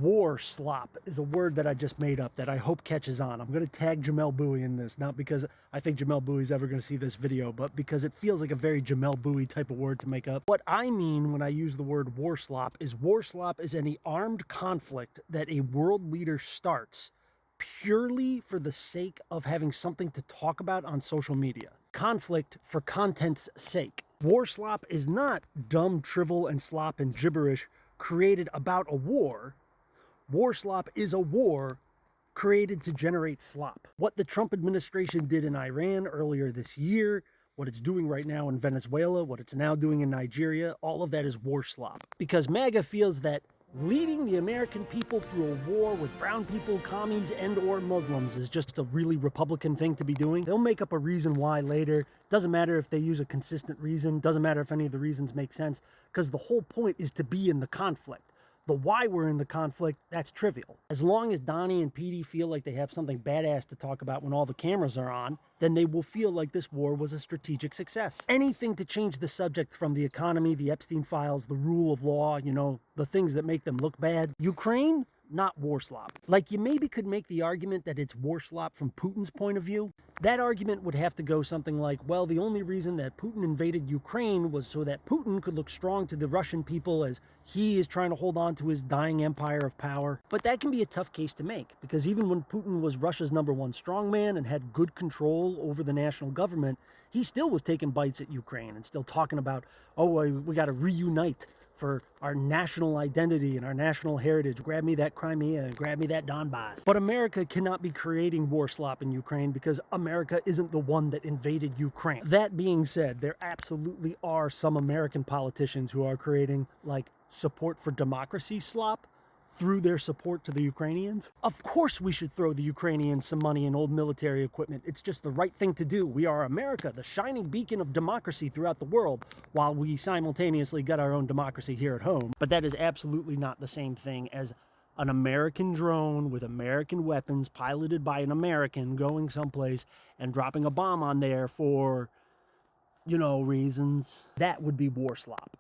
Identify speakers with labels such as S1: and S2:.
S1: Warslop is a word that I just made up that I hope catches on. I'm going to tag Jamel Bowie in this, not because I think Jamel Bowie's ever going to see this video, but because it feels like a very Jamel Bowie type of word to make up. What I mean when I use the word warslop is any armed conflict that a world leader starts purely for the sake of having something to talk about on social media. Conflict for content's sake. Warslop is not dumb drivel and slop and gibberish created about a war. Warslop is a war created to generate slop. What the Trump administration did in Iran earlier this year, what it's doing right now in Venezuela, what it's now doing in Nigeria, all of that is warslop. Because MAGA feels that leading the American people through a war with brown people, commies, and or Muslims is just a really Republican thing to be doing. They'll make up a reason why later. Doesn't matter if they use a consistent reason. Doesn't matter if any of the reasons make sense. Because the whole point is to be in the conflict. The why we're in the conflict, that's trivial. As long as Donnie and Petey feel like they have something badass to talk about when all the cameras are on, then they will feel like this war was a strategic success. Anything to change the subject from the economy, the Epstein files, the rule of law, you know, the things that make them look bad. Ukraine, not warslop. Like, you maybe could make the argument that it's warslop from Putin's point of view. That argument would have to go something like, well, the only reason that Putin invaded Ukraine was so that Putin could look strong to the Russian people as he is trying to hold on to his dying empire of power. But that can be a tough case to make, because even when Putin was Russia's #1 strongman and had good control over the national government, he still was taking bites at Ukraine and still talking about, oh, we got to reunite for our national identity and our national heritage. Grab me that Crimea and grab me that Donbass. But America cannot be creating warslop in Ukraine because America isn't the one that invaded Ukraine. That being said, there absolutely are some American politicians who are creating, like, support for democracy slop through their support to the Ukrainians. Of course we should throw the Ukrainians some money and old military equipment. It's just the right thing to do. We are America, the shining beacon of democracy throughout the world, while we simultaneously got our own democracy here at home. But that is absolutely not the same thing as an American drone with American weapons piloted by an American going someplace and dropping a bomb on there for, you know, reasons. That would be warslop.